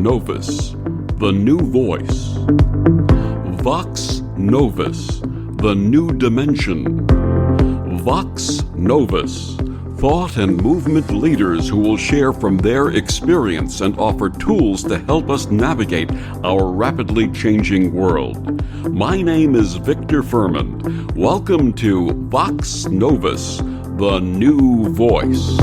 Novus, the new voice. Vox Novus, the new dimension. Vox Novus, thought and movement leaders who will share from their experience and offer tools to help us navigate our rapidly changing world. My name is Victor Furman. Welcome to Vox Novus, the new voice.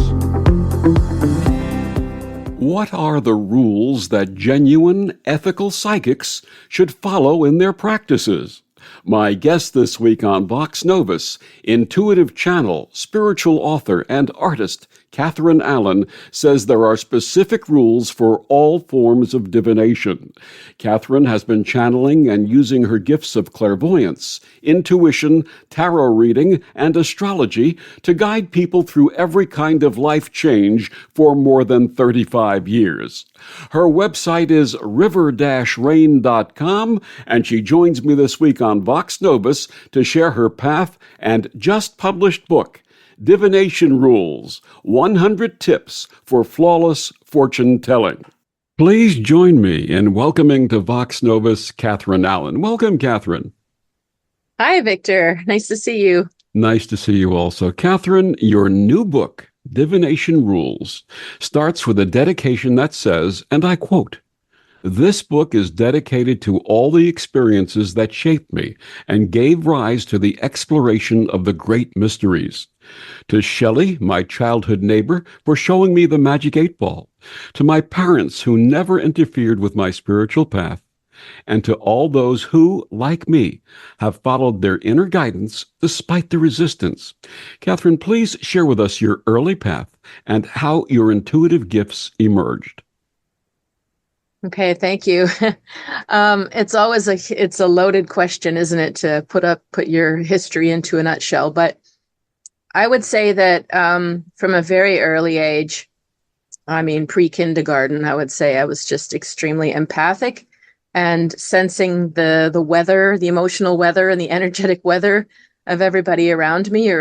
What are the rules that genuine, ethical psychics should follow in their practices? My guest this week on Vox Novus, intuitive channel, spiritual author, and artist Catharine Allan, says there are specific rules for all forms of divination. Catharine has been channeling and using her gifts of clairvoyance, intuition, tarot reading, and astrology to guide people through every kind of life change for more than 35 years. Her website is river-rain.com, and she joins me this week on Vox Novus to share her path and just-published book, Divination Rules, 100 Tips for Flawless Fortune Telling. Please join me in welcoming to Vox Novus Catharine Allan. Welcome, Catharine. Hi, Victor. Nice to see you. Nice to see you also. Catharine, your new book, Divination Rules, starts with a dedication that says, and I quote, "This book is dedicated to all the experiences that shaped me and gave rise to the exploration of the great mysteries. To Shelley, my childhood neighbor, for showing me the magic 8-ball. To my parents who never interfered with my spiritual path. And to all those who, like me, have followed their inner guidance despite the resistance." Catharine, please share with us your early path and how your intuitive gifts emerged. Okay, thank you. It's always it's a loaded question, isn't it, to put your history into a nutshell. But I would say that from a very early age, I mean pre-kindergarten, I would say I was just extremely empathic and sensing the weather, the emotional weather and the energetic weather of everybody around me.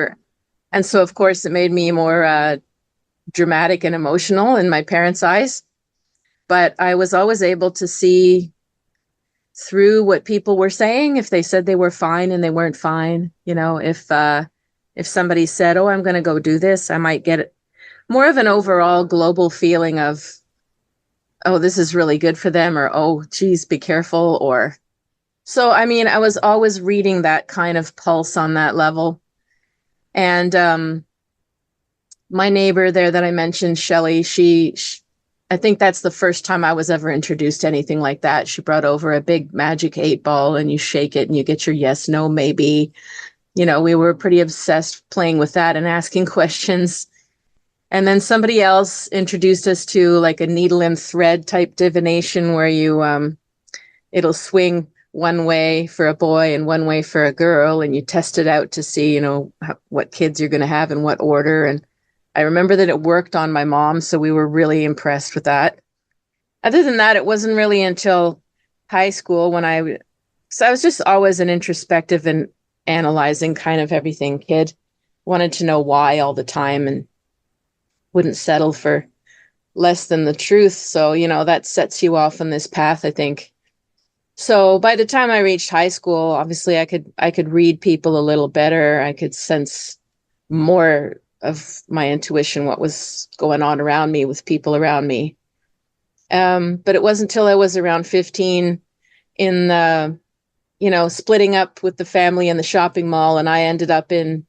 And so, of course, it made me more dramatic and emotional in my parents' eyes. But I was always able to see through what people were saying. If they said they were fine and they weren't fine, if somebody said, "Oh, I'm going to go do this," I might get more of an overall global feeling of, "Oh, this is really good for them," or, "Oh, geez, be careful." So, I mean, I was always reading that kind of pulse on that level. And my neighbor there that I mentioned, Shelley, she I think that's the first time I was ever introduced to anything like that. She brought over a big magic 8-ball and you shake it and you get your yes, no, maybe. We were pretty obsessed playing with that and asking questions. And then somebody else introduced us to like a needle and thread type divination where it'll swing one way for a boy and one way for a girl. And you test it out to see, what kids you're going to have in what order. And I remember that it worked on my mom, so we were really impressed with that. Other than that, it wasn't really until high school so I was just always an introspective and analyzing kind of everything kid. Wanted to know why all the time and wouldn't settle for less than the truth. So, that sets you off on this path, I think. So by the time I reached high school, obviously I could read people a little better. I could sense more of my intuition, what was going on around me with people around me. But it wasn't until I was around 15 in the, splitting up with the family in the shopping mall, and I ended up in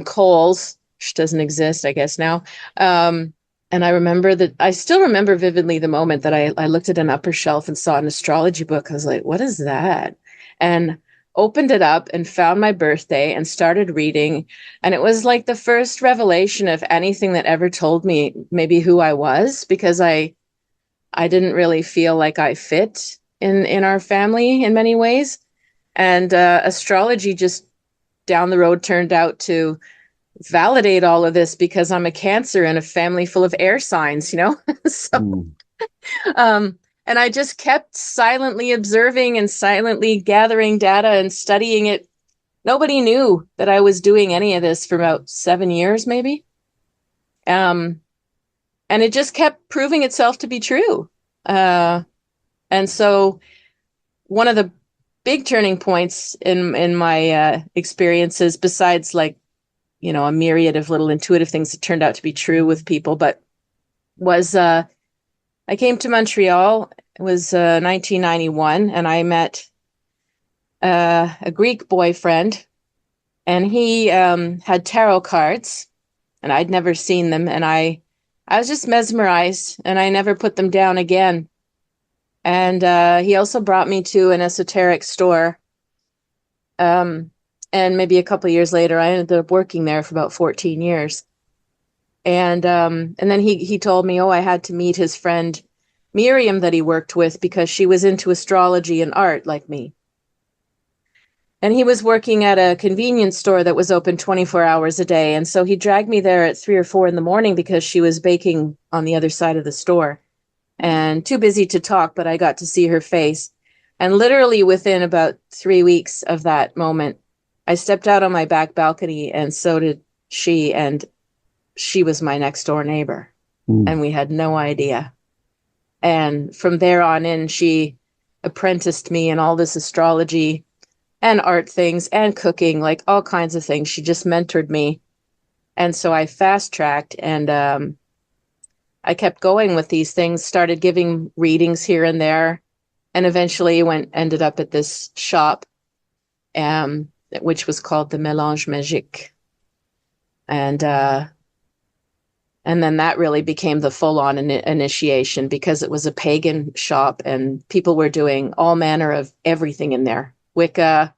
Kohl's, which doesn't exist, I guess now. And I still remember vividly the moment that I looked at an upper shelf and saw an astrology book. I was like, what is that? And opened it up and found my birthday and started reading. And it was like the first revelation of anything that ever told me maybe who I was, because I didn't really feel like I fit in our family in many ways. And astrology just down the road turned out to validate all of this, because I'm a Cancer in a family full of air signs, So, and I just kept silently observing and silently gathering data and studying it. Nobody knew that I was doing any of this for about 7 years, maybe. And it just kept proving itself to be true. And so one of the big turning points in my experiences, besides like, a myriad of little intuitive things that turned out to be true with people, but was I came to Montreal. It was 1991, and I met a Greek boyfriend, and he had tarot cards, and I'd never seen them, and I was just mesmerized, and I never put them down again. And he also brought me to an esoteric store. And maybe a couple of years later, I ended up working there for about 14 years. And then he told me, I had to meet his friend Miriam that he worked with because she was into astrology and art like me. And he was working at a convenience store that was open 24 hours a day. And so he dragged me there at 3 or 4 in the morning because she was baking on the other side of the store. And too busy to talk, but I got to see her face. And literally within about 3 weeks of that moment, I stepped out on my back balcony, and so did she. And she was my next door neighbor. And we had no idea. And from there on in, she apprenticed me in all this astrology and art things and cooking, like all kinds of things. She just mentored me. And so I fast tracked, and I kept going with these things, started giving readings here and there, and eventually ended up at this shop, which was called the Mélange Magique. And then that really became the full-on initiation, because it was a pagan shop and people were doing all manner of everything in there. Wicca,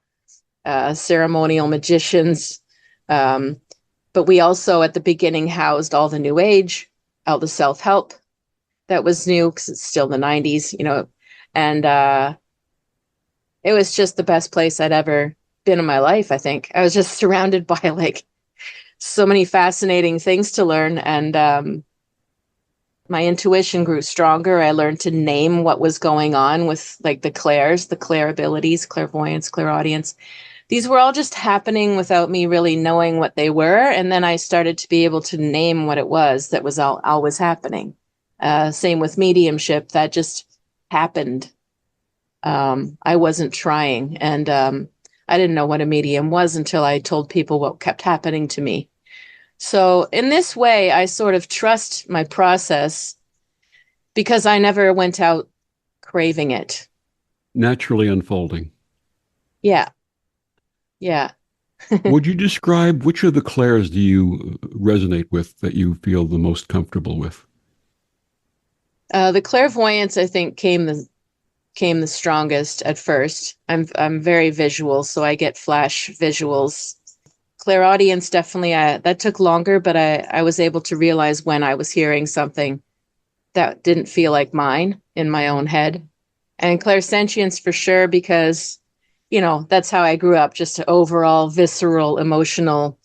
ceremonial magicians. But we also at the beginning housed all the New Age, all the self-help that was new, because it's still the 90s, and it was just the best place I'd ever been in my life, I think. I was just surrounded by like so many fascinating things to learn, and my intuition grew stronger. I learned to name what was going on with like the clairs, the clair abilities, clairvoyance, clairaudience. These were all just happening without me really knowing what they were. And then I started to be able to name what it was that was always happening. Same with mediumship. That just happened. I wasn't trying. And I didn't know what a medium was until I told people what kept happening to me. So in this way, I sort of trust my process because I never went out craving it. Naturally unfolding. Yeah. Yeah. Would you describe which of the clairs do you resonate with, that you feel the most comfortable with? The clairvoyance, I think, came the strongest at first. I'm very visual, so I get flash visuals. Clairaudience, definitely, that took longer, but I was able to realize when I was hearing something that didn't feel like mine in my own head. And clairsentience for sure, because that's how I grew up, just overall visceral, emotional,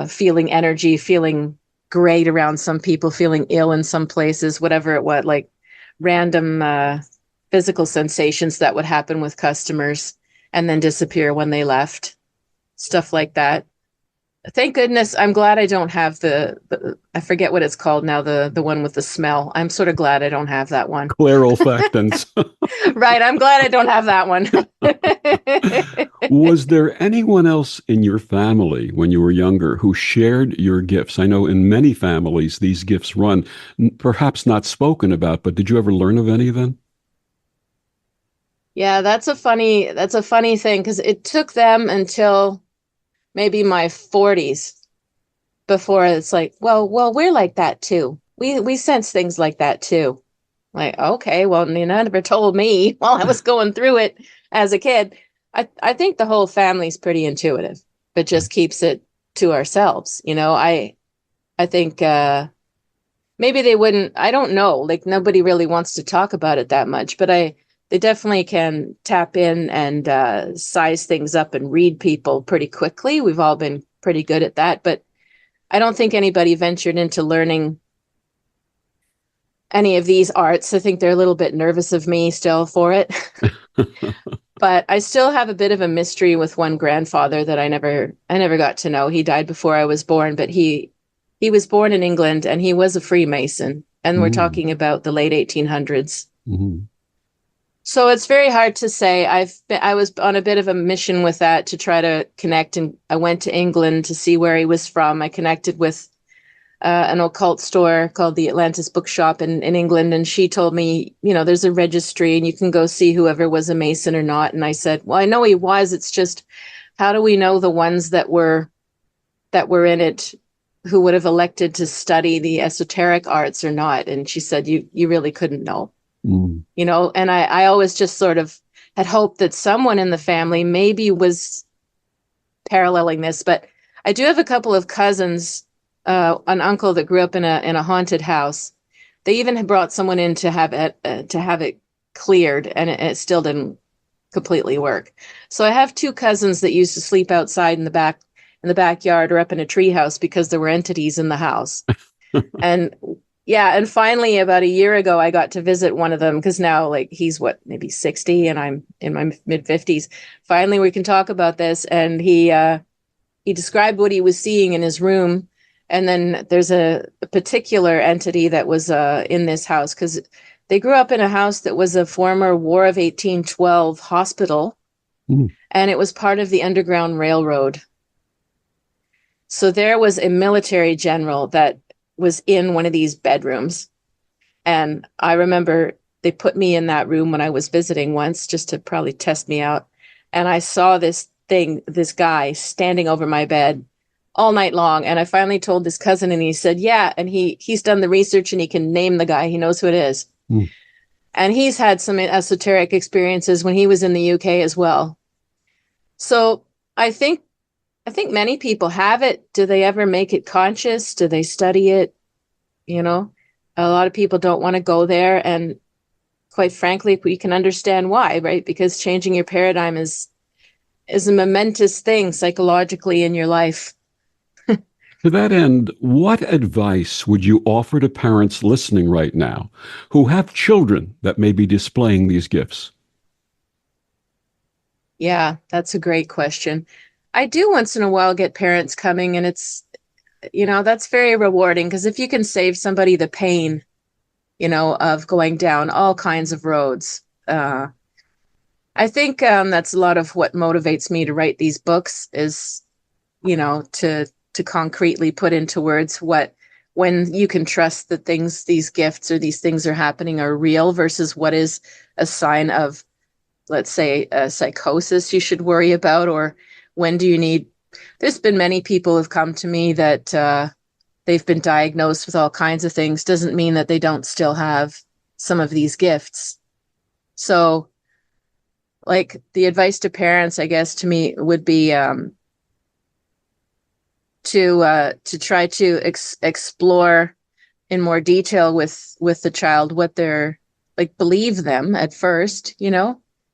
feeling energy, feeling great around some people, feeling ill in some places, whatever it was, like random physical sensations that would happen with customers and then disappear when they left, stuff like that. Thank goodness. I'm glad I don't have the I forget what it's called now, the one with the smell. I'm sort of glad I don't have that one. Clairolfactance. Right. I'm glad I don't have that one. Was there anyone else in your family when you were younger who shared your gifts? I know in many families these gifts run, perhaps not spoken about, but did you ever learn of any of them? Yeah, that's a funny thing, because it took them until maybe my 40s before it's like, well, we're like that too. We sense things like that too. Like, okay, well, you never told me while I was going through it as a kid. I think the whole family's pretty intuitive, but just keeps it to ourselves. I think maybe they wouldn't, I don't know, like nobody really wants to talk about it that much, but they definitely can tap in and size things up and read people pretty quickly. We've all been pretty good at that, but I don't think anybody ventured into learning any of these arts. I think they're a little bit nervous of me still for it. But I still have a bit of a mystery with one grandfather that I never got to know. He died before I was born, but he was born in England and he was a Freemason. And we're talking about the late 1800s. Mm-hmm. So it's very hard to say. I was on a bit of a mission with that to try to connect, and I went to England to see where he was from. I connected with an occult store called the Atlantis Bookshop in England, and she told me, there's a registry and you can go see whoever was a Mason or not. And I said, well, I know he was. It's just, how do we know the ones that were in it who would have elected to study the esoteric arts or not? And she said, you really couldn't know. And I always just sort of had hoped that someone in the family maybe was paralleling this. But I do have a couple of cousins, an uncle that grew up in a haunted house. They even had brought someone in to have it cleared, and it still didn't completely work. So I have two cousins that used to sleep outside in the backyard or up in a treehouse because there were entities in the house. And yeah, and finally about a year ago, I got to visit one of them because now, like, he's maybe 60 and I'm in my mid 50s. Finally, we can talk about this. And he described what he was seeing in his room. And then there's a particular entity that was in this house because they grew up in a house that was a former War of 1812 hospital. And it was part of the Underground Railroad. So there was a military general that was in one of these bedrooms. And I remember they put me in that room when I was visiting once just to probably test me out. And I saw this guy standing over my bed all night long. And I finally told this cousin, and he said, yeah. And he's done the research and he can name the guy. He knows who it is. And he's had some esoteric experiences when he was in the UK as well. So I think many people have it. Do they ever make it conscious? Do they study it? A lot of people don't want to go there. And quite frankly, we can understand why, right? Because changing your paradigm is a momentous thing psychologically in your life. To that end, what advice would you offer to parents listening right now who have children that may be displaying these gifts? Yeah, that's a great question. I do once in a while get parents coming, and it's, that's very rewarding because if you can save somebody the pain, of going down all kinds of roads, I think that's a lot of what motivates me to write these books is, to concretely put into words when you can trust that these gifts or these things are happening are real versus what is a sign of, let's say, a psychosis you should worry about, or when do you need. There's been many people who've come to me that they've been diagnosed with all kinds of things. Doesn't mean that they don't still have some of these gifts. So, like, the advice to parents, I guess, to me would be to try to explore in more detail with the child what they're like. Believe them at first,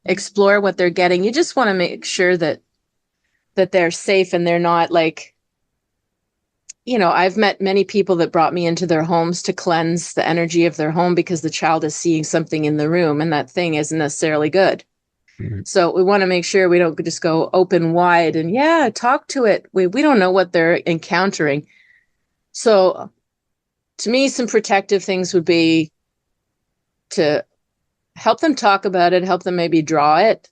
explore what they're getting. You just want to make sure that they're safe and they're not like, I've met many people that brought me into their homes to cleanse the energy of their home because the child is seeing something in the room and that thing isn't necessarily good. So we want to make sure we don't just go open wide and talk to it. We don't know what they're encountering. So to me, some protective things would be to help them talk about it, help them maybe draw it,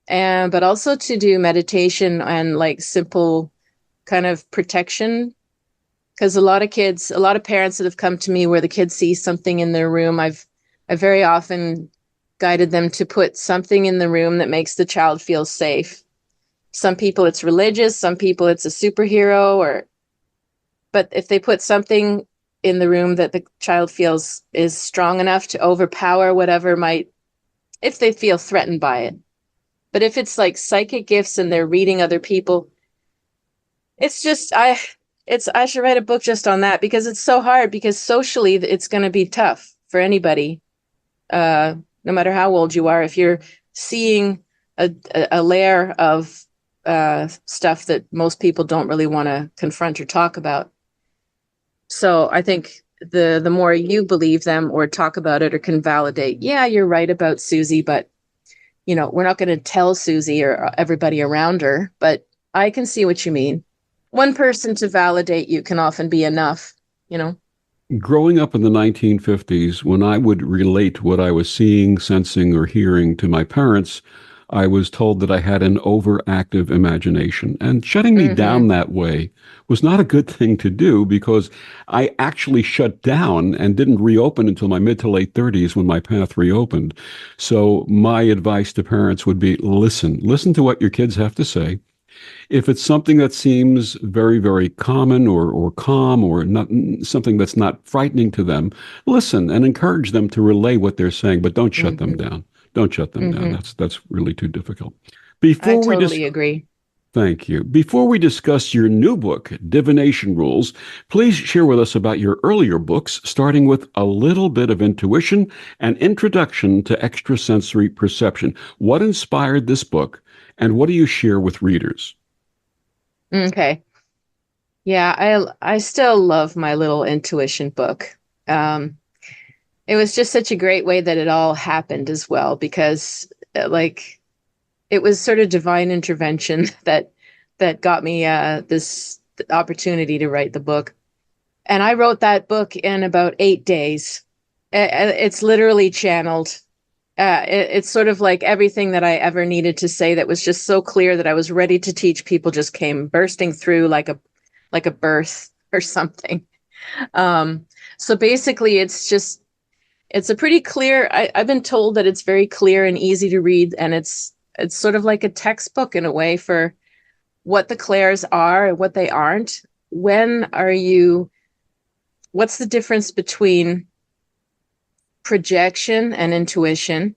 but also to do meditation and like simple kind of protection. Because a lot of parents that have come to me where the kids see something in their room, I very often guided them to put something in the room that makes the child feel safe. Some people it's religious, some people it's a superhero, but if they put something in the room that the child feels is strong enough to overpower whatever if they feel threatened by it. But if it's like psychic gifts and they're reading other people, it's just, I should write a book just on that because it's so hard, because socially it's going to be tough for anybody. No matter how old you are, if you're seeing a layer of stuff that most people don't really want to confront or talk about. So I think the more you believe them or talk about it or can validate, you're right about Susie, but we're not going to tell Susie or everybody around her, but I can see what you mean. One person to validate you can often be enough, Growing up in the 1950s, when I would relate what I was seeing, sensing, or hearing to my parents, I was told that I had an overactive imagination. And shutting me Mm-hmm. down that way was not a good thing to do because I actually shut down and didn't reopen until my mid to late 30s when my path reopened. So my advice to parents would be listen to what your kids have to say. If it's something that seems very, very common or calm or not something that's not frightening to them, listen and encourage them to relay what they're saying, but don't shut them Mm-hmm. down. Don't shut them down. Mm-hmm. That's really too difficult. I Before we totally dis- agree. Thank you. Before we discuss your new book, Divination Rules, please share with us about your earlier books, starting with A Little Bit of Intuition and Introduction to Extrasensory Perception. What inspired this book, and what do you share with readers? Okay. Yeah, I still love my little intuition book. Um, it was just such a great way that it all happened as well, because like it was sort of divine intervention that got me this opportunity to write the book. And I wrote that book in about 8 days. It's literally channeled. It's sort of like everything that I ever needed to say that was just so clear that I was ready to teach people just came bursting through like a birth or something. Um, so basically, it's a pretty clear. I've been told that it's very clear and easy to read, and it's sort of like a textbook in a way for what the clairs are and what they aren't. When are you? What's the difference between projection and intuition,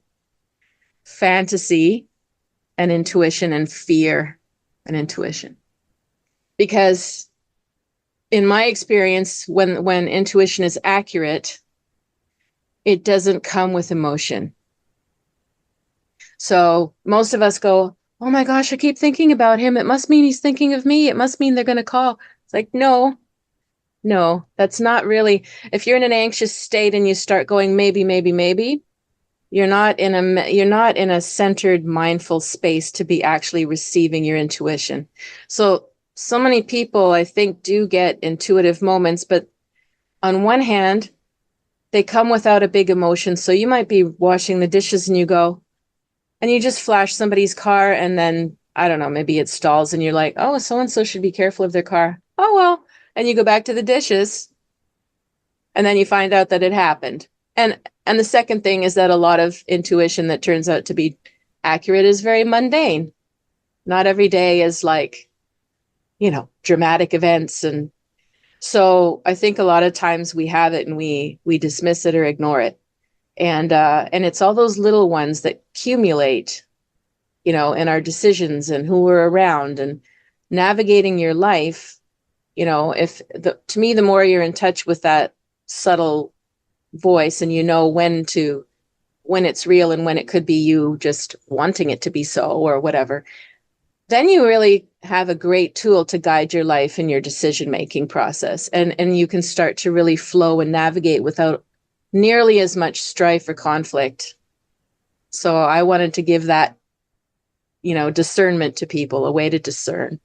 fantasy and intuition, and fear and intuition? Because in my experience, when intuition is accurate, it doesn't come with emotion. So most of us go, oh my gosh, I keep thinking about him. It must mean he's thinking of me. It must mean they're going to call. It's like, no, no, that's not really. If you're in an anxious state and you start going, maybe, maybe, maybe, you're not in a centered, mindful space to be actually receiving your intuition. So many people, I think, do get intuitive moments, but on one hand, they come without a big emotion. So you might be washing the dishes and you go, and you just flash somebody's car, and then I don't know, maybe it stalls and you're like, oh, so and so should be careful of their car. Oh well. And you go back to the dishes, and then you find out that it happened. And the second thing is that a lot of intuition that turns out to be accurate is very mundane. Not every day is like, dramatic events. And so I think a lot of times we have it and we dismiss it or ignore it. And it's all those little ones that accumulate, in our decisions and who we're around and navigating your life. To me, the more you're in touch with that subtle voice, and when it's real and when it could be you just wanting it to be so or whatever, then you really have a great tool to guide your life and your decision making process, and you can start to really flow and navigate without nearly as much strife or conflict. So I wanted to give that, discernment to people, a way to discern.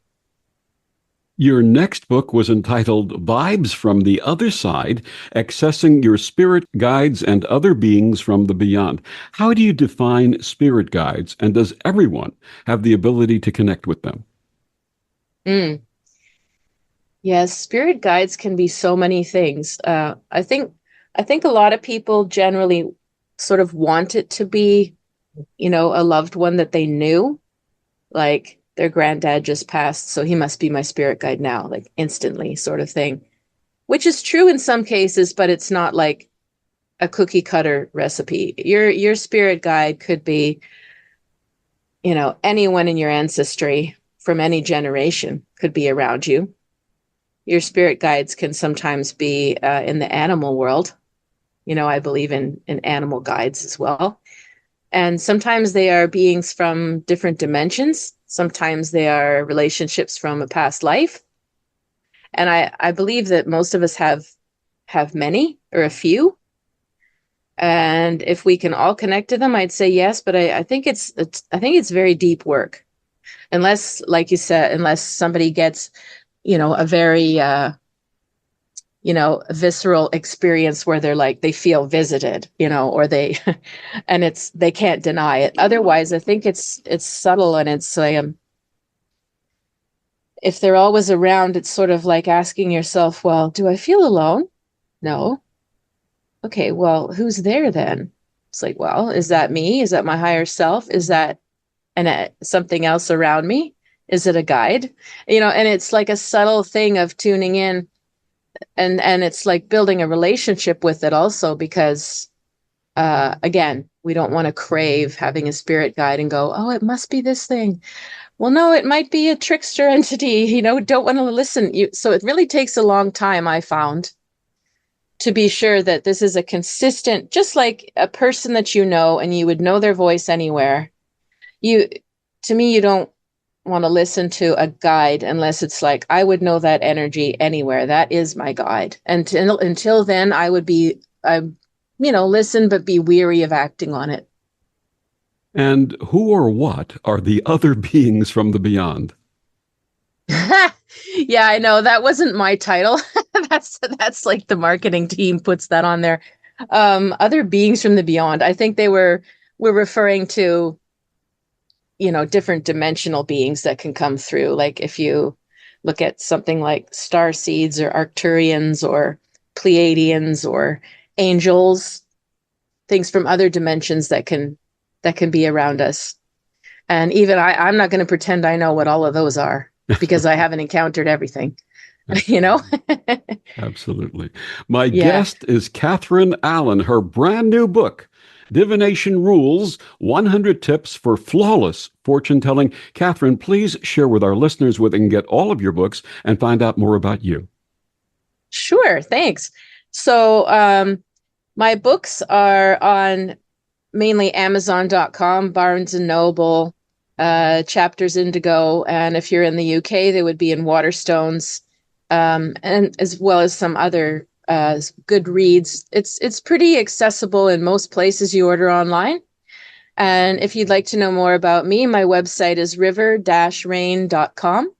Your next book was entitled Vibes from the Other Side, Accessing Your Spirit Guides and Other Beings from the Beyond. How do you define spirit guides, and does everyone have the ability to connect with them? Mm. Yes, spirit guides can be so many things. I think a lot of people generally sort of want it to be, a loved one that they knew, like their granddad just passed, so he must be my spirit guide now, like instantly, sort of thing. Which is true in some cases, but it's not like a cookie cutter recipe. Your spirit guide could be, anyone in your ancestry from any generation could be around you. Your spirit guides can sometimes be in the animal world. I believe in animal guides as well. And sometimes they are beings from different dimensions. Sometimes they are relationships from a past life. And I believe that most of us have many or a few. And if we can all connect to them, I'd say yes. But I think it's very deep work. Unless, like you said, unless somebody gets, a very a visceral experience where they're like, they feel visited, or they, and they can't deny it. Otherwise, I think it's subtle, and it's like, if they're always around, it's sort of like asking yourself, well, do I feel alone? No. Okay, well, who's there then? It's like, well, is that me? Is that my higher self? Is that something else around me? Is it a guide? And it's like a subtle thing of tuning in, and it's like building a relationship with it also, because again, we don't want to crave having a spirit guide and go, oh, it must be this thing. Well, no, it might be a trickster entity, don't want to listen. So it really takes a long time, I found, to be sure that this is a consistent, just like a person that and you would know their voice anywhere. To me, you don't want to listen to a guide unless it's like, I would know that energy anywhere. That is my guide. And until then, I would be, listen, but be weary of acting on it. And who or what are the other beings from the beyond? Yeah, I know. That wasn't my title. That's like the marketing team puts that on there. Other beings from the beyond. I think we're referring to, different dimensional beings that can come through. Like if you look at something like star seeds or Arcturians or Pleiadians or angels, things from other dimensions that can be around us. And even I'm not going to pretend I know what all of those are, because I haven't encountered everything, Absolutely. My guest is Catharine Allan. Her brand new book, Divination Rules, 100 Tips for Flawless Fortune Telling. Catharine, please share with our listeners where they can get all of your books and find out more about you. Sure. Thanks. So my books are on mainly Amazon.com, Barnes and Noble, Chapters Indigo. And if you're in the UK, they would be in Waterstones, and as well as some other good reads. It's pretty accessible in most places you order online. And if you'd like to know more about me, my website is river-rain.com.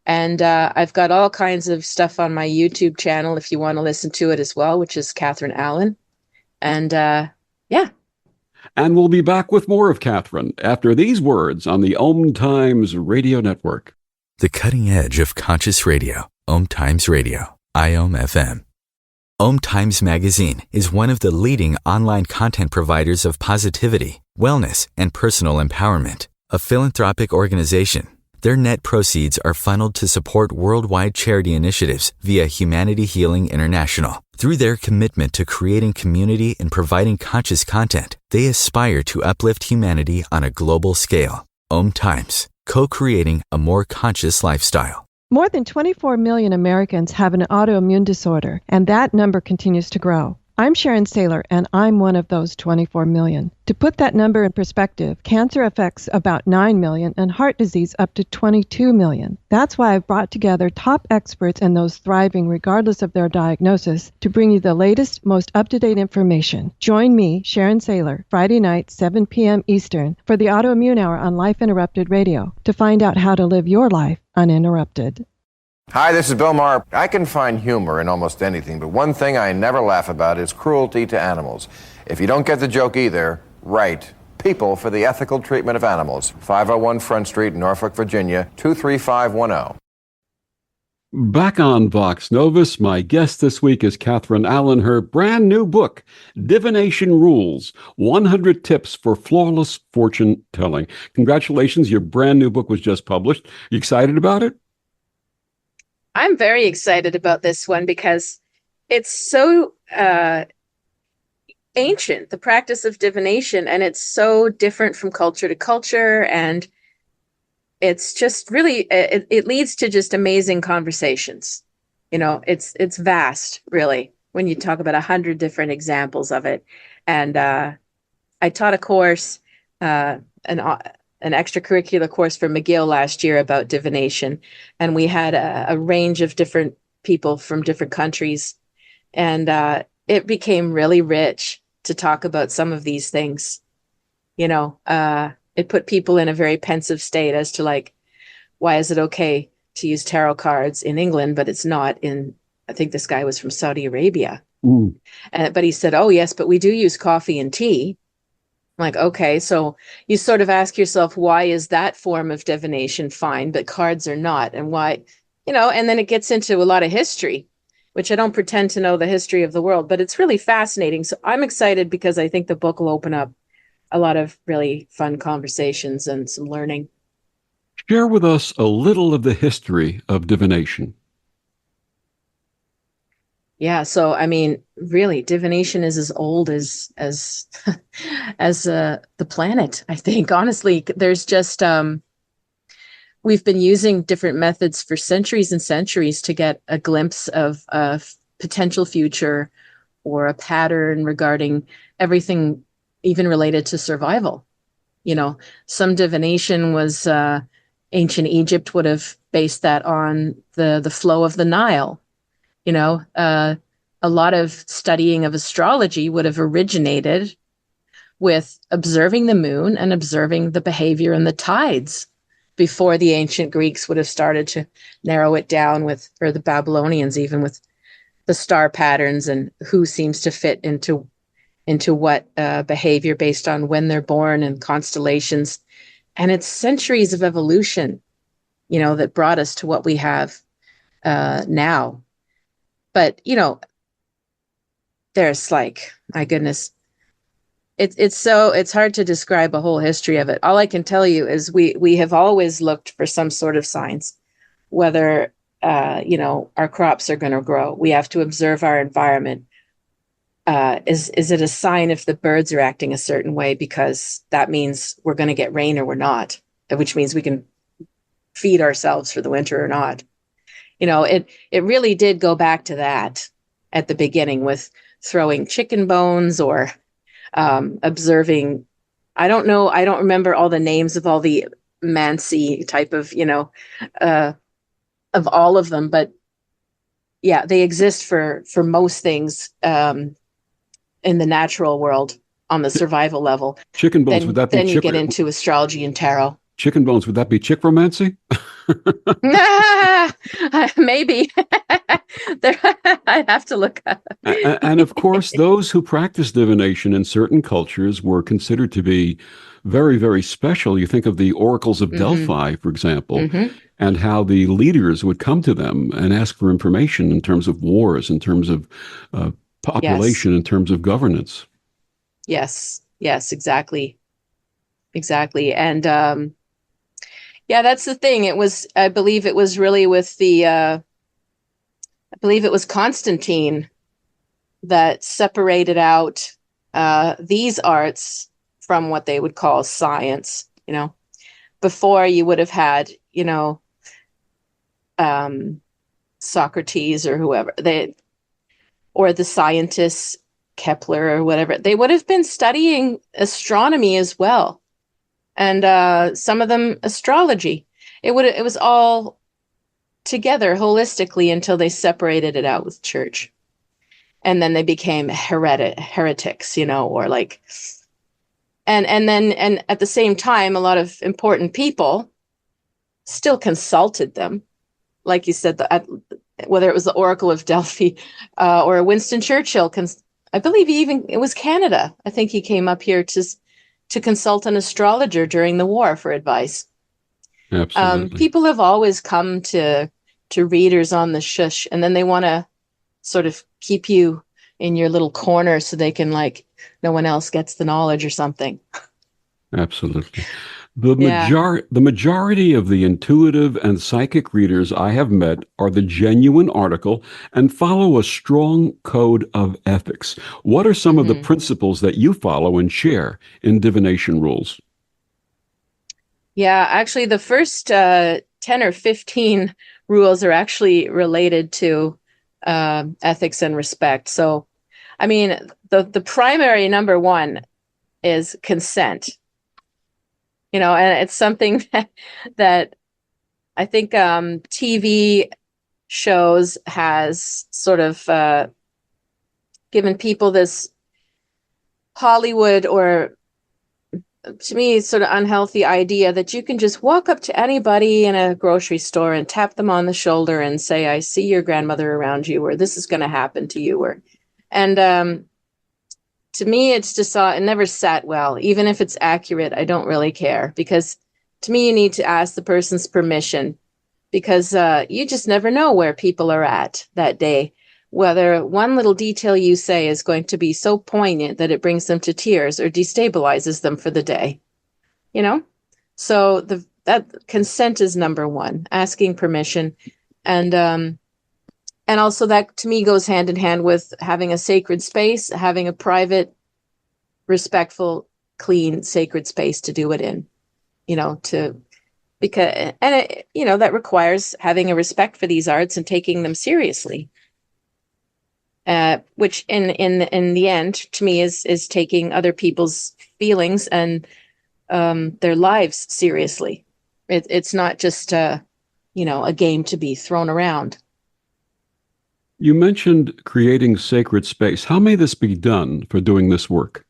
And I've got all kinds of stuff on my YouTube channel if you want to listen to it as well, which is Catharine Allan. And yeah. And we'll be back with more of Catharine after these words on the Om Times Radio Network. The cutting edge of conscious radio, Om Times Radio, IOM FM. Om Times Magazine is one of the leading online content providers of positivity, wellness, and personal empowerment. A philanthropic organization, their net proceeds are funneled to support worldwide charity initiatives via Humanity Healing International. Through their commitment to creating community and providing conscious content, they aspire to uplift humanity on a global scale. Om Times, co-creating a more conscious lifestyle. More than 24 million Americans have an autoimmune disorder, and that number continues to grow. I'm Sharon Saylor, and I'm one of those 24 million. To put that number in perspective, cancer affects about 9 million and heart disease up to 22 million. That's why I've brought together top experts and those thriving regardless of their diagnosis to bring you the latest, most up-to-date information. Join me, Sharon Saylor, Friday night, 7 p.m. Eastern, for the Autoimmune Hour on Life Interrupted Radio to find out how to live your life uninterrupted. Hi, this is Bill Maher. I can find humor in almost anything, but one thing I never laugh about is cruelty to animals. If you don't get the joke either, write People for the Ethical Treatment of Animals, 501 Front Street, Norfolk, Virginia, 23510. Back on Vox Novus, my guest this week is Catharine Allan. Her brand new book, Divination Rules, 100 Tips for Flawless Fortune Telling. Congratulations, your brand new book was just published. You excited about it? I'm very excited about this one because it's so ancient, the practice of divination, and it's so different from culture to culture. And it's just really, it leads to just amazing conversations. It's vast, really, when you talk about 100 different examples of it. And I taught a course, an extracurricular course for McGill last year about divination. And we had a range of different people from different countries. And it became really rich to talk about some of these things. It put people in a very pensive state as to, like, why is it okay to use tarot cards in England, but it's not in I think this guy was from Saudi Arabia. Mm. But he said, oh, yes, but we do use coffee and tea. I'm like, okay, so you sort of ask yourself, why is that form of divination fine, but cards are not? And why, and then it gets into a lot of history, which I don't pretend to know the history of the world, but it's really fascinating. So I'm excited because I think the book will open up a lot of really fun conversations and some learning. Share with us a little of the history of divination. Yeah, so I mean, really, divination is as old as as the planet. I think honestly, there's just we've been using different methods for centuries and centuries to get a glimpse of a potential future or a pattern regarding everything, even related to survival. Some divination was ancient Egypt would have based that on the flow of the Nile. A lot of studying of astrology would have originated with observing the moon and observing the behavior and the tides before the ancient Greeks would have started to narrow it down or the Babylonians even, with the star patterns and who seems to fit into what behavior based on when they're born and constellations. And it's centuries of evolution, that brought us to what we have now. But, there's like, my goodness, it's hard to describe a whole history of it. All I can tell you is we have always looked for some sort of signs, whether, our crops are going to grow. We have to observe our environment. Is it a sign if the birds are acting a certain way, because that means we're going to get rain or we're not, which means we can feed ourselves for the winter or not. It really did go back to that at the beginning with throwing chicken bones or observing. I don't know. I don't remember all the names of all the Mansi type of, of all of them. But yeah, they exist for most things in the natural world on the survival level. Chicken bones, would that be then you get into astrology and tarot. Chicken bones, would that be chickromancy? Maybe. I'd have to look up. And of course, those who practice divination in certain cultures were considered to be very, very special. You think of the oracles of Delphi, for example, and how the leaders would come to them and ask for information in terms of wars, in terms of population, in terms of governance. Yes, exactly. And yeah, that's the thing. I believe it was really with I believe it was Constantine that separated out these arts from what they would call science. Before you would have had, Socrates or whoever, or the scientists, Kepler or whatever, they would have been studying astronomy as well. And some of them astrology. It was all together holistically until they separated it out with church. And then they became heretics, or like, and then at the same time, a lot of important people still consulted them. Like you said, whether it was the Oracle of Delphi or Winston Churchill, I believe it was Canada. I think he came up here to consult an astrologer during the war for advice. Absolutely. People have always come to readers on the shush, and then they want to sort of keep you in your little corner so they can, like, no one else gets the knowledge or something. Absolutely. The majority of the intuitive and psychic readers I have met are the genuine article and follow a strong code of ethics. What are some of the principles that you follow and share in Divination Rules? Yeah, actually, the first 10 or 15 rules are actually related to ethics and respect. So, I mean, the primary number one is consent. And it's something that I think TV shows has sort of given people this Hollywood or to me, sort of unhealthy idea that you can just walk up to anybody in a grocery store and tap them on the shoulder and say, I see your grandmother around you, or this is going to happen to you. And to me, it's just, it never sat well. Even if it's accurate, I don't really care, because to me, you need to ask the person's permission, because you just never know where people are at that day. Whether one little detail you say is going to be so poignant that it brings them to tears or destabilizes them for the day, you know? So that consent is number one, asking permission. And also that to me goes hand in hand with having a sacred space, having a private, respectful, clean, sacred space to do it in, because that requires having a respect for these arts and taking them seriously. Which in the end, to me, is taking other people's feelings and their lives seriously. It's not just a game to be thrown around. You mentioned creating sacred space. How may this be done for doing this work?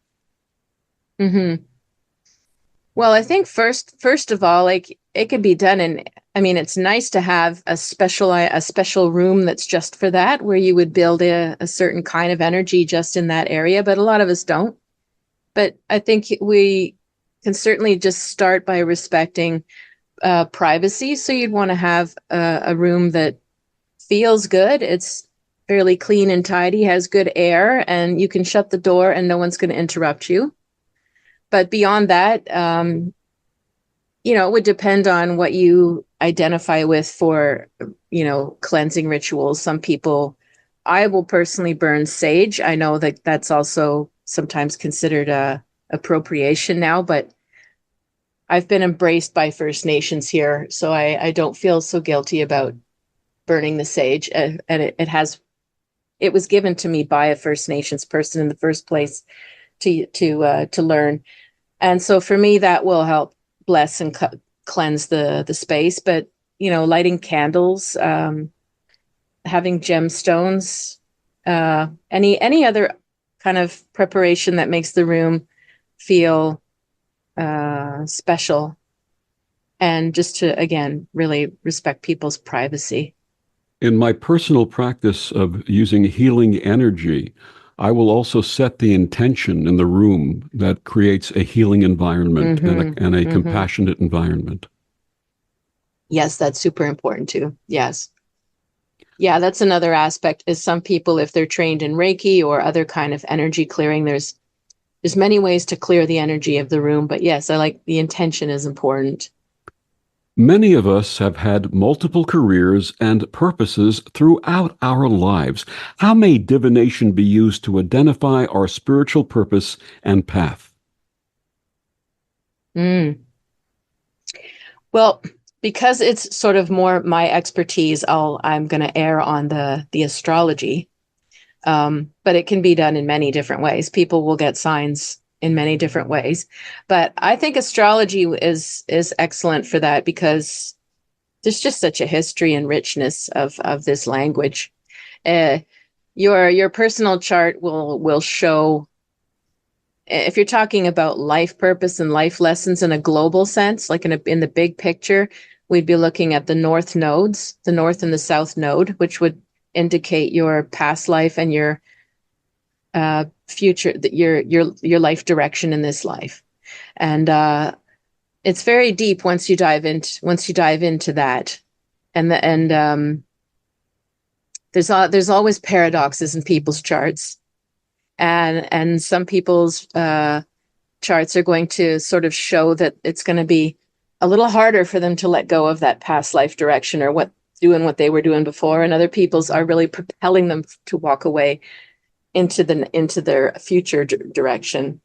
Mm-hmm. Well, I think first of all, like, it could be done it's nice to have a special room that's just for that, where you would build a certain kind of energy just in that area, but a lot of us don't. But I think we can certainly just start by respecting privacy. So you'd want to have a room that feels good. It's fairly clean and tidy, has good air, and you can shut the door and no one's going to interrupt you. But beyond that, it would depend on what you identify with for, cleansing rituals. Some people, I will personally burn sage. I know that that's also sometimes considered appropriation now, but I've been embraced by First Nations here, so I don't feel so guilty about burning the sage. And it was given to me by a First Nations person in the first place to learn. And so for me, that will help bless and cleanse the space. But, lighting candles, having gemstones, any other kind of preparation that makes the room feel special. And just to, again, really respect people's privacy. In my personal practice of using healing energy, I will also set the intention in the room that creates a healing environment and a compassionate environment. Yes, that's super important too. Yes. Yeah, that's another aspect, is some people, if they're trained in Reiki or other kind of energy clearing, there's many ways to clear the energy of the room. But yes, I like the intention is important. Many of us have had multiple careers and purposes throughout our lives. How may divination be used to identify our spiritual purpose and path? Well, because it's sort of more my expertise, I'm going to err on the astrology. But it can be done in many different ways. People will get signs in many different ways. But I think astrology is excellent for that, because there's just such a history and richness of this language. Your personal chart will show, if you're talking about life purpose and life lessons in a global sense, like in the big picture, we'd be looking at the north nodes, the north and the south node, which would indicate your past life and your future, your life direction in this life. And it's very deep once you dive into that. And there's always paradoxes in people's charts, and some people's charts are going to sort of show that it's going to be a little harder for them to let go of that past life direction or doing what they were doing before, and other people's are really propelling them to walk away into their future direction.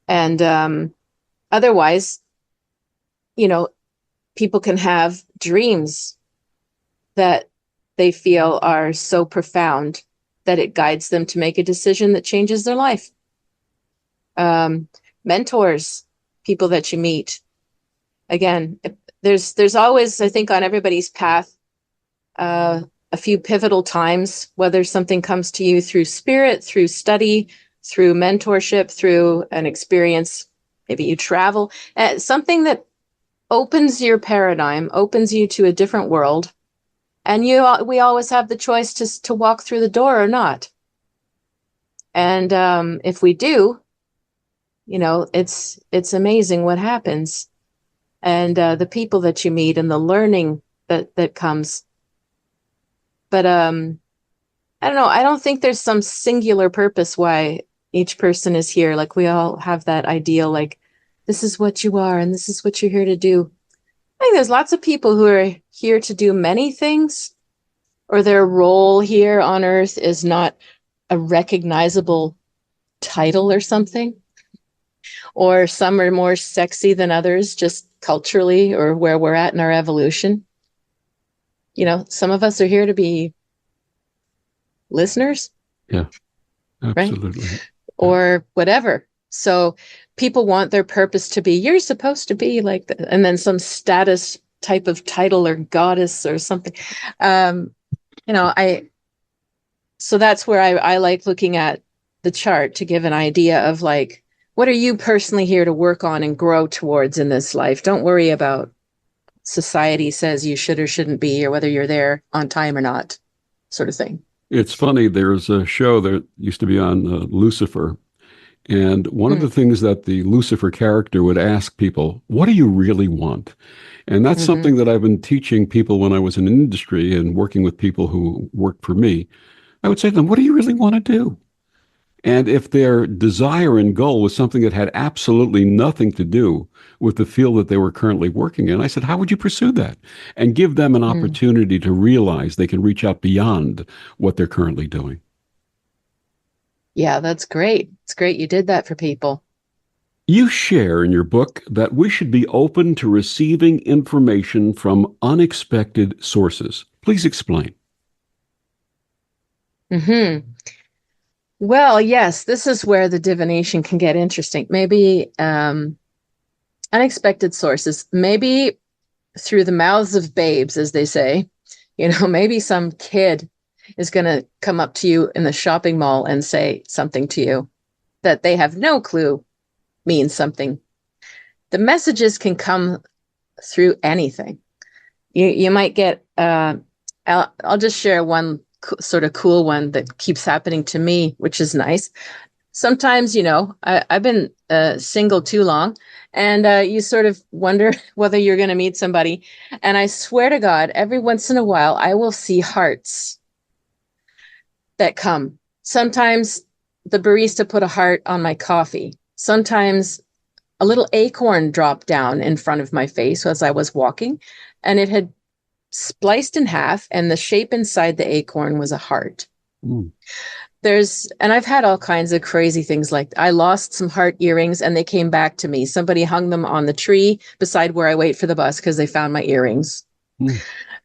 And otherwise, people can have dreams that they feel are so profound that it guides them to make a decision that changes their life. Mentors, people that you meet. Again, there's always, I think, on everybody's path, a few pivotal times, whether something comes to you through spirit, through study, through mentorship, through an experience maybe you travel, something that opens your paradigm, opens you to a different world. And we always have the choice to walk through the door or not. And if we do, it's amazing what happens. And the people that you meet and the learning that comes. But I don't know. I don't think there's some singular purpose why each person is here. Like we all have that ideal, like this is what you are and this is what you're here to do. I think there's lots of people who are here to do many things, or their role here on Earth is not a recognizable title or something. Or some are more sexy than others, just culturally or where we're at in our evolution. Some of us are here to be listeners. Yeah, absolutely. Right? Or whatever. So people want their purpose to be, you're supposed to be like that. And then some status type of title or goddess or something. So that's where I like looking at the chart to give an idea of like, what are you personally here to work on and grow towards in this life? Don't worry about society says you should or shouldn't be, or whether you're there on time or not, sort of thing. It's funny. There's a show that used to be on Lucifer. And one of the things that the Lucifer character would ask people, what do you really want? And that's something that I've been teaching people when I was in industry and working with people who worked for me. I would say to them, what do you really want to do? And if their desire and goal was something that had absolutely nothing to do with the field that they were currently working in, I said, how would you pursue that? And give them an opportunity to realize they can reach out beyond what they're currently doing. Yeah, that's great. It's great you did that for people. You share in your book that we should be open to receiving information from unexpected sources. Please explain. Well, yes, this is where the divination can get interesting. Maybe unexpected sources, maybe through the mouths of babes, as they say. Maybe some kid is going to come up to you in the shopping mall and say something to you that they have no clue means something. The messages can come through anything. You might get, I'll just share one sort of cool one that keeps happening to me, which is nice. Sometimes, I've been single too long, and you sort of wonder whether you're going to meet somebody. And I swear to God, every once in a while, I will see hearts that come. Sometimes the barista put a heart on my coffee. Sometimes a little acorn dropped down in front of my face as I was walking, and it had spliced in half, and the shape inside the acorn was a heart. And I've had all kinds of crazy things. Like I lost some heart earrings and they came back to me. Somebody hung them on the tree beside where I wait for the bus because they found my earrings.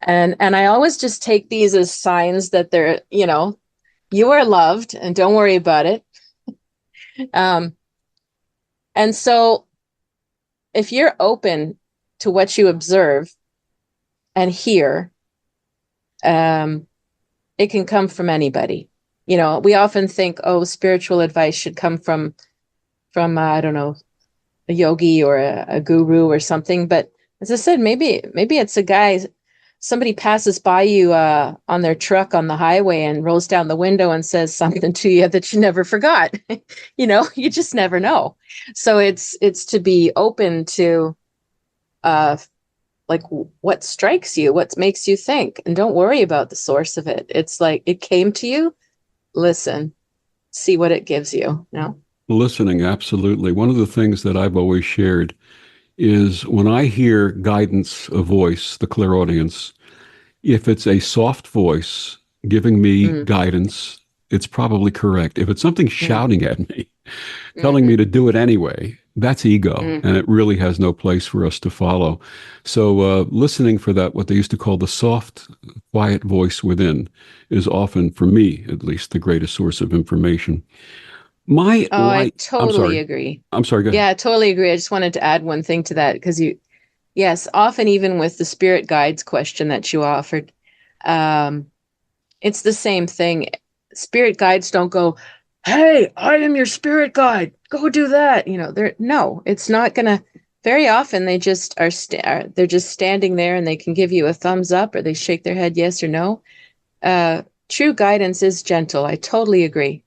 And I always just take these as signs that they're, you are loved and don't worry about it. And so if you're open to what you observe and hear, it can come from anybody. We often think, spiritual advice should come from I don't know, a yogi or a guru or something. But as I said, maybe it's a guy, somebody passes by you on their truck on the highway and rolls down the window and says something to you that you never forgot. You just never know. So it's to be open to like what strikes you, what makes you think, and don't worry about the source of it. It's like it came to you. Listen, see what it gives you. Listening, absolutely. One of the things that I've always shared is when I hear guidance, a voice, the clairaudience, if it's a soft voice giving me guidance, it's probably correct. If it's something shouting at me, telling me to do it anyway, that's ego, and it really has no place for us to follow. So listening for that, what they used to call the soft, quiet voice within, is often, for me at least, the greatest source of information. I totally agree. I'm sorry, go ahead. Yeah, I totally agree. I just wanted to add one thing to that, because yes, often even with the spirit guides question that you offered, it's the same thing. Spirit guides don't go, hey, I am your spirit guide. Go do that. No, it's not gonna. Very often they just they're just standing there and they can give you a thumbs up or they shake their head yes or no. True guidance is gentle. I totally agree.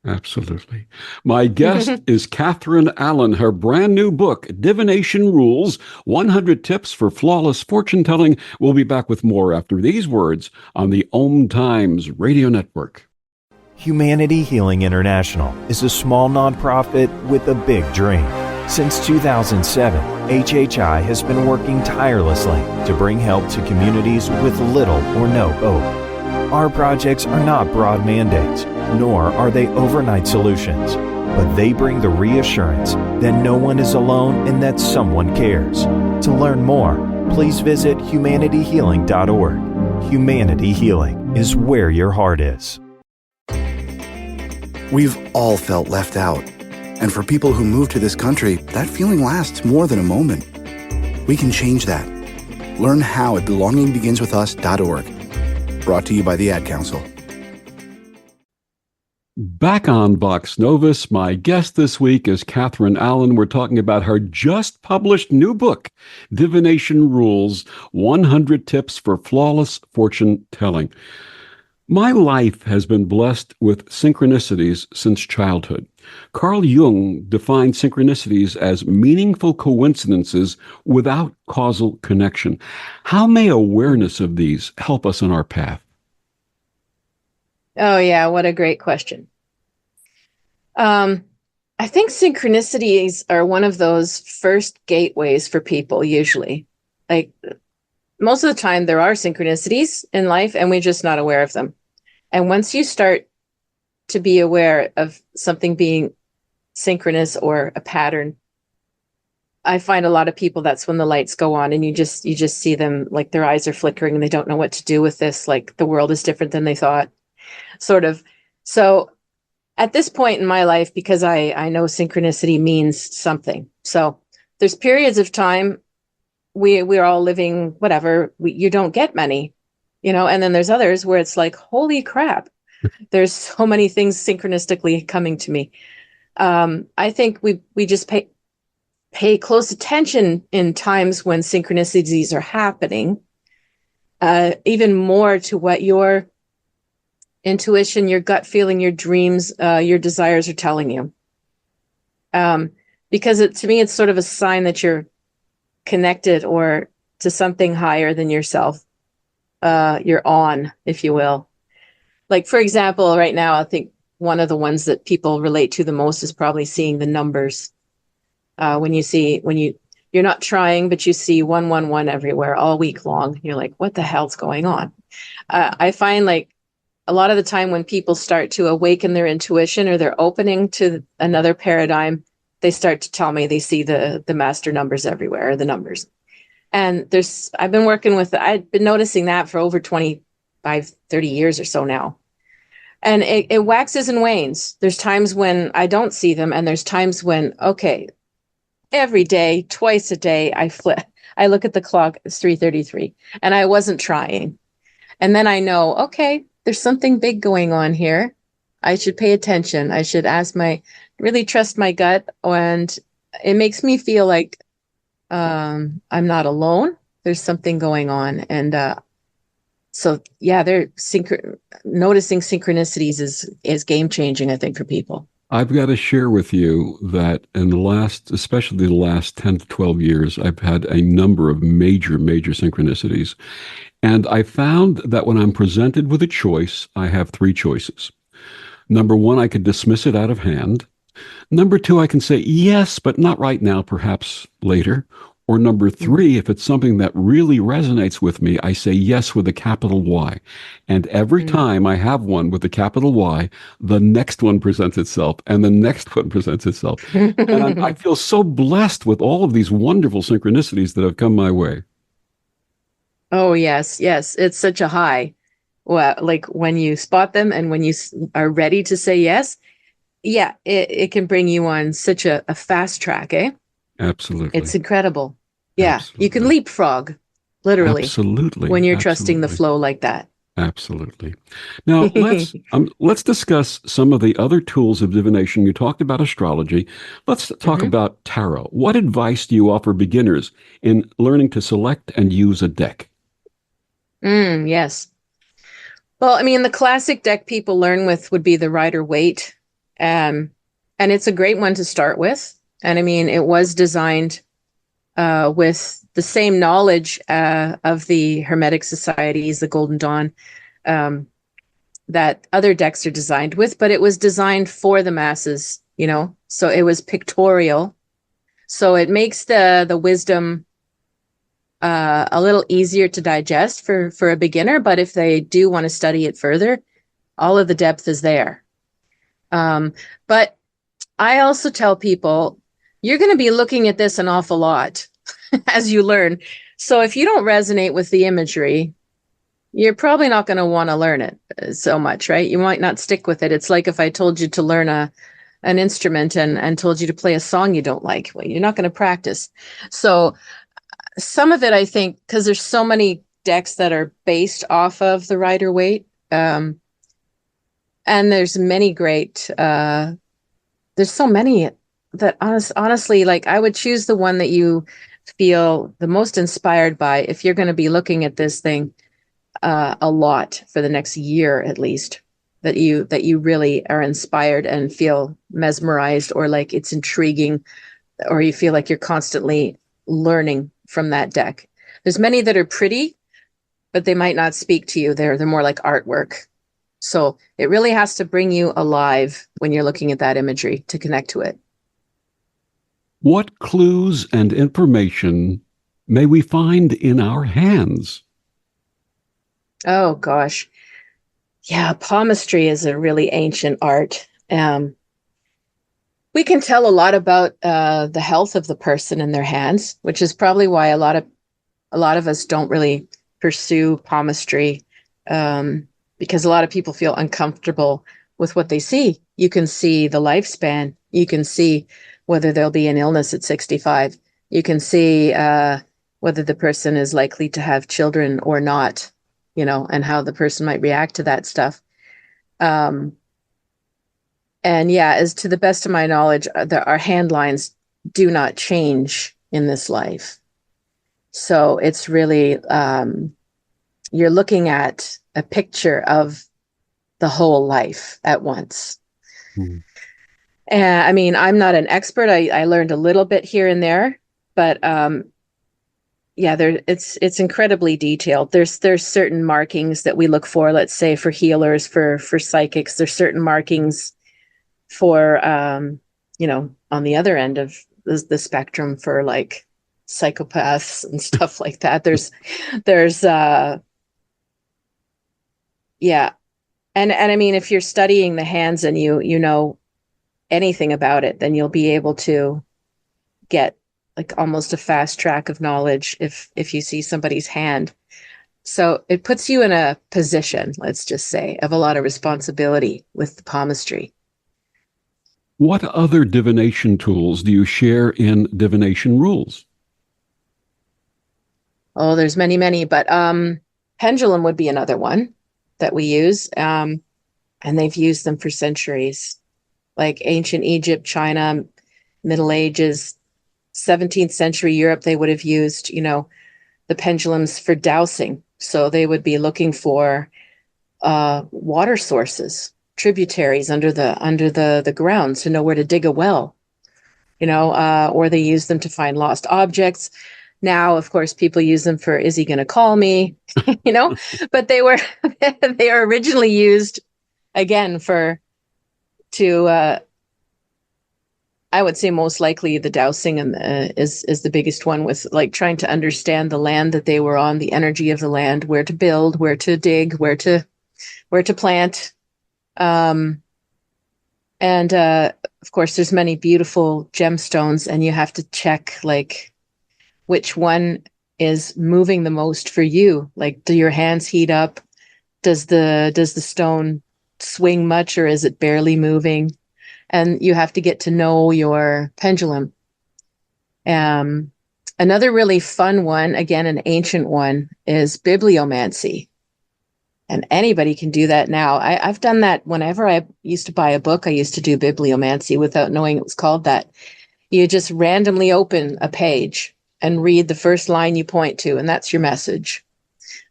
Absolutely. My guest is Catharine Allan. Her brand new book, Divination Rules, 100 Tips for Flawless Fortune Telling. We'll be back with more after these words on the Om Times Radio Network. Humanity Healing International is a small nonprofit with a big dream. Since 2007, HHI has been working tirelessly to bring help to communities with little or no hope. Our projects are not broad mandates, nor are they overnight solutions, but they bring the reassurance that no one is alone and that someone cares. To learn more, please visit humanityhealing.org. Humanity Healing is where your heart is. We've all felt left out. And for people who move to this country, that feeling lasts more than a moment. We can change that. Learn how at belongingbeginswithus.org. Brought to you by the Ad Council. Back on Vox Novus, my guest this week is Catharine Allan. We're talking about her just published new book, Divination Rules, 100 Tips for Flawless Fortune Telling. My life has been blessed with synchronicities since childhood. Carl Jung defined synchronicities as meaningful coincidences without causal connection. How may awareness of these help us on our path? Oh, yeah. What a great question. I think synchronicities are one of those first gateways for people, usually. Like, most of the time, there are synchronicities in life, and we're just not aware of them. And once you start to be aware of something being synchronous or a pattern, I find a lot of people, that's when the lights go on and you just see them, like their eyes are flickering and they don't know what to do with this. Like the world is different than they thought, sort of. So at this point in my life, because I know synchronicity means something. So there's periods of time we're all living whatever, you don't get many, and then there's others where it's like, holy crap, there's so many things synchronistically coming to me. I think we just pay close attention in times when synchronicities are happening, even more to what your intuition, your gut feeling, your dreams, your desires are telling you. Because to me, it's sort of a sign that you're connected or to something higher than yourself. You're on, if you will. Like, for example, right now, I think one of the ones that people relate to the most is probably seeing the numbers. When you're not trying, but you see 111 everywhere all week long, you're like, what the hell's going on? I find like a lot of the time when people start to awaken their intuition or they're opening to another paradigm, they start to tell me they see the master numbers everywhere, or the numbers. And I've been noticing that for over 25, 30 years or so now. And it waxes and wanes. There's times when I don't see them, and there's times when, okay, every day, twice a day, I look at the clock, it's 3:33, and I wasn't trying. And then I know, okay, there's something big going on here. I should pay attention. I should really trust my gut. And it makes me feel like I'm not alone. There's something going on. And so, yeah, noticing synchronicities is game changing, I think, for people. I've got to share with you that especially the last 10 to 12 years, I've had a number of major synchronicities. And I found that when I'm presented with a choice, I have three choices. Number one, I could dismiss it out of hand. Number two, I can say yes, but not right now, perhaps later. Or number three, if it's something that really resonates with me, I say yes with a capital Y. And every time I have one with a capital Y, the next one presents itself, and the next one presents itself. And I feel so blessed with all of these wonderful synchronicities that have come my way. Oh, yes. It's such a high. Well, like when you spot them and when you are ready to say yes, yeah, it can bring you on such a fast track, eh? Absolutely. It's incredible. Yeah, Absolutely. You can leapfrog, literally. Absolutely. When you're trusting the flow like that. Absolutely. Now let's discuss some of the other tools of divination. You talked about astrology. Let's talk Mhm. about tarot. What advice do you offer beginners in learning to select and use a deck? Yes. Well, I mean, the classic deck people learn with would be the Rider-Waite. And it's a great one to start with. And I mean, it was designed with the same knowledge of the Hermetic societies, the Golden Dawn, that other decks are designed with, but it was designed for the masses, you know? So it was pictorial. So it makes the wisdom a little easier to digest for a beginner, but if they do want to study it further, all of the depth is there. But I also tell people, you're going to be looking at this an awful lot as you learn. So if you don't resonate with the imagery, you're probably not going to want to learn it so much, right? You might not stick with it. It's like if I told you to learn an instrument and told you to play a song you don't like. Well, you're not going to practice. So some of it, I think, because there's so many decks that are based off of the Rider-Waite, and there's many great, there's so many that honestly, like I would choose the one that you feel the most inspired by if you're going to be looking at this thing a lot for the next year at least, that you really are inspired and feel mesmerized, or like it's intriguing, or you feel like you're constantly learning from that deck. There's many that are pretty, but they might not speak to you. They're more like artwork. So it really has to bring you alive when you're looking at that imagery to connect to it. What clues and information may we find in our hands? Oh gosh. Yeah, palmistry is a really ancient art. We can tell a lot about the health of the person in their hands, which is probably why a lot of us don't really pursue palmistry, because a lot of people feel uncomfortable with what they see. You can see the lifespan. You can see whether there'll be an illness at 65. You can see whether the person is likely to have children or not, you know, and how the person might react to that stuff. And yeah, as to the best of my knowledge, our hand lines do not change in this life. So it's really, you're looking at a picture of the whole life at once. Hmm. And I mean, I'm not an expert. I learned a little bit here and there, but yeah, it's incredibly detailed. There's certain markings that we look for, let's say for healers, for psychics. There's certain markings for you know, on the other end of the spectrum for like psychopaths and stuff like that. There's yeah. And I mean, if you're studying the hands and you know anything about it, then you'll be able to get like almost a fast track of knowledge if you see somebody's hand. So it puts you in a position, let's just say, of a lot of responsibility with the palmistry. What other divination tools do you share in Divination Rules? Oh, there's many, but pendulum would be another one that we use. And they've used them for centuries, like ancient Egypt, China, Middle Ages, 17th century Europe. They would have used, you know, the pendulums for dowsing. So they would be looking for water sources, tributaries under the ground to know where to dig a well, you know, or they use them to find lost objects. Now, of course, people use them for, is he going to call me? You know, but they were originally used again to I would say most likely the dowsing and is the biggest one, with like trying to understand the land that they were on, the energy of the land, where to build, where to dig, where to plant. And of course, there's many beautiful gemstones, and you have to check like which one is moving the most for you. Like, do your hands heat up? Does the stone swing much, or is it barely moving? And you have to get to know your pendulum. Another really fun one, again, an ancient one, is bibliomancy. And anybody can do that now. I've done that whenever I used to buy a book. I used to do bibliomancy without knowing it was called that. You just randomly open a page and read the first line you point to, and that's your message.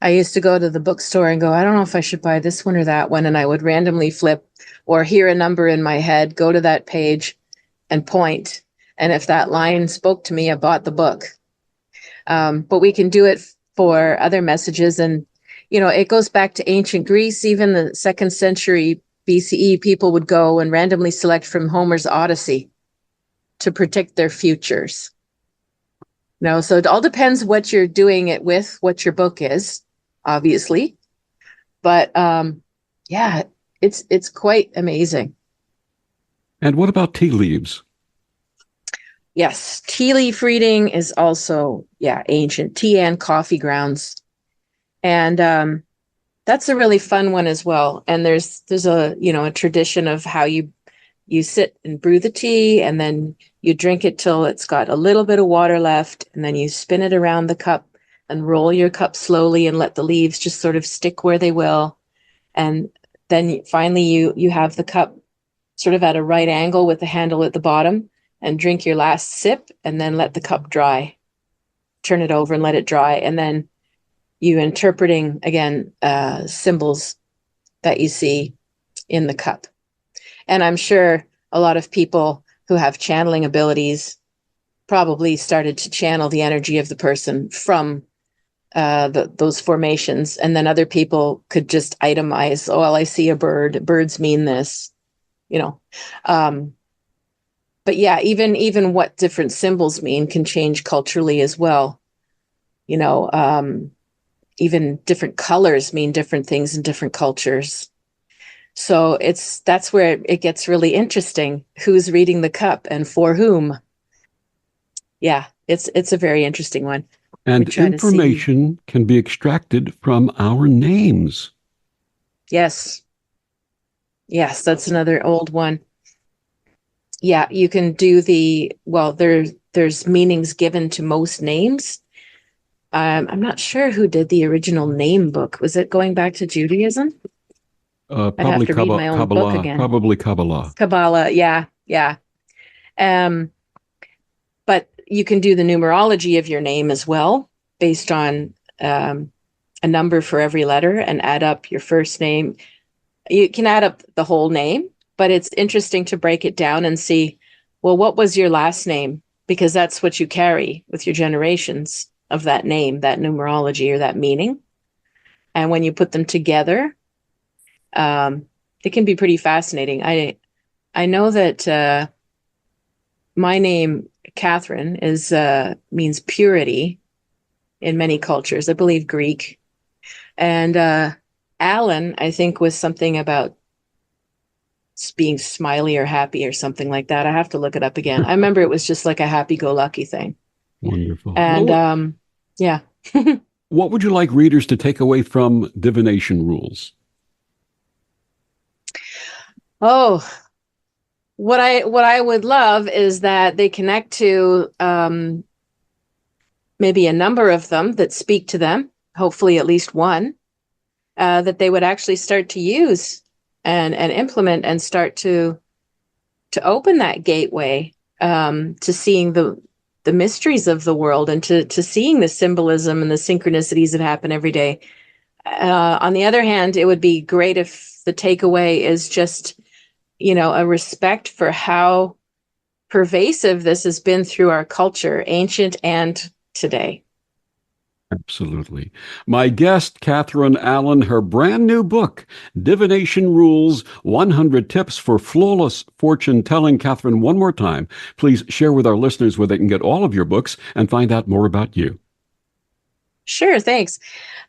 I used to go to the bookstore and go, I don't know if I should buy this one or that one. And I would randomly flip or hear a number in my head, go to that page and point. And if that line spoke to me, I bought the book. But we can do it for other messages. And, you know, it goes back to ancient Greece. Even the 2nd century BCE, people would go and randomly select from Homer's Odyssey to predict their futures. You know, so it all depends what you're doing it with, what your book is, obviously. But yeah, it's quite amazing. And what about tea leaves? Yes, tea leaf reading is also, ancient. Tea and coffee grounds. And that's a really fun one as well. And there's a, you know, a tradition of how you sit and brew the tea, and then you drink it till it's got a little bit of water left, and then you spin it around the cup and roll your cup slowly and let the leaves just sort of stick where they will. And then finally you have the cup sort of at a right angle with the handle at the bottom, and drink your last sip, and then let the cup dry. Turn it over and let it dry. And then you interpreting, again, symbols that you see in the cup. And I'm sure a lot of people who have channeling abilities probably started to channel the energy of the person from those formations. And then other people could just itemize, oh, well, I see a bird. Birds mean this, you know. But yeah, even what different symbols mean can change culturally as well. You know, even different colors mean different things in different cultures. So that's where it gets really interesting. Who's reading the cup and for whom? Yeah, it's a very interesting one. And information can be extracted from our names. Yes, that's another old one. Yeah, you can do there's meanings given to most names. I'm not sure who did the original name book. Was it going back to Judaism? Probably I'd have to read my own book again. Probably Kabbalah. Kabbalah, yeah. But you can do the numerology of your name as well, based on a number for every letter, and add up your first name. You can add up the whole name, but it's interesting to break it down and see, well, what was your last name? Because that's what you carry with your generations of that name, that numerology or that meaning. And when you put them together, it can be pretty fascinating. I know that my name, Catharine, means purity in many cultures. I believe Greek. And Allan, I think, was something about being smiley or happy or something like that. I have to look it up again. I remember it was just like a happy-go-lucky thing. Wonderful. And yeah. What would you like readers to take away from divination rules? Oh, what I would love is that they connect to maybe a number of them that speak to them, hopefully at least one, that they would actually start to use and implement, and start to open that gateway to seeing the mysteries of the world, and to seeing the symbolism and the synchronicities that happen every day. On the other hand, it would be great if the takeaway is just, you know, a respect for how pervasive this has been through our culture, ancient and today. Absolutely. My guest, Catharine Allan, her brand new book, Divination Rules, 100 Tips for Flawless Fortune Telling. Catharine, one more time, please share with our listeners where they can get all of your books and find out more about you. Sure, thanks.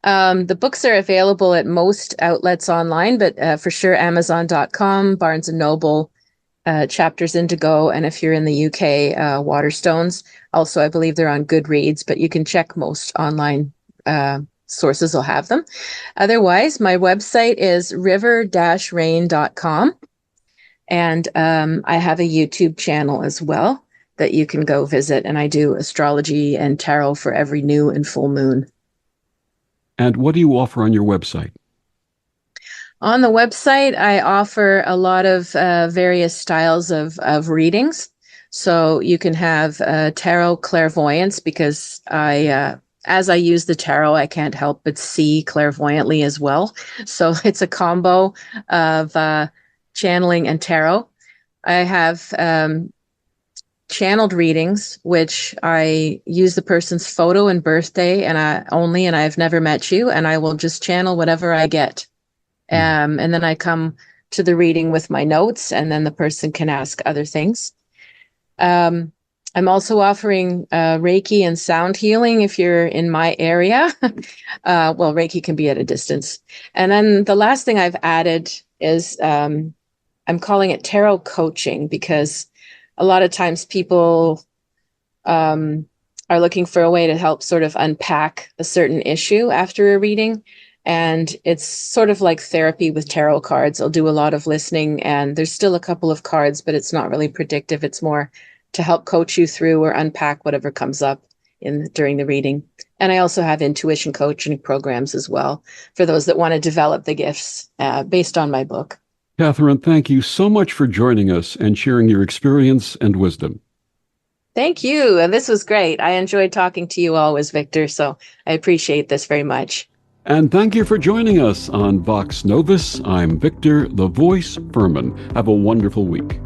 The books are available at most outlets online, but for sure Amazon.com, Barnes & Noble, Chapters Indigo, and if you're in the UK, Waterstones. Also, I believe they're on Goodreads, but you can check most online sources will have them. Otherwise, my website is river-rain.com, and I have a YouTube channel as well that you can go visit, and I do astrology and tarot for every new and full moon. And what do you offer on your website? On the website, I offer a lot of various styles of readings. So you can have tarot clairvoyance, because as I use the tarot, I can't help but see clairvoyantly as well. So it's a combo of channeling and tarot. I have channeled readings, which I use the person's photo and birthday and I've never met you, and I will just channel whatever I get. And then I come to the reading with my notes, and then the person can ask other things. I'm also offering Reiki and sound healing if you're in my area. Well, Reiki can be at a distance. And then the last thing I've added is I'm calling it tarot coaching, because a lot of times people are looking for a way to help sort of unpack a certain issue after a reading. And it's sort of like therapy with tarot cards. I'll do a lot of listening, and there's still a couple of cards, but it's not really predictive. It's more to help coach you through or unpack whatever comes up during the reading. And I also have intuition coaching programs as well for those that want to develop the gifts based on my book. Catharine, thank you so much for joining us and sharing your experience and wisdom. Thank you. And this was great. I enjoyed talking to you always, Victor. So I appreciate this very much. And thank you for joining us on Vox Novus. I'm Victor, the Voice Furman. Have a wonderful week.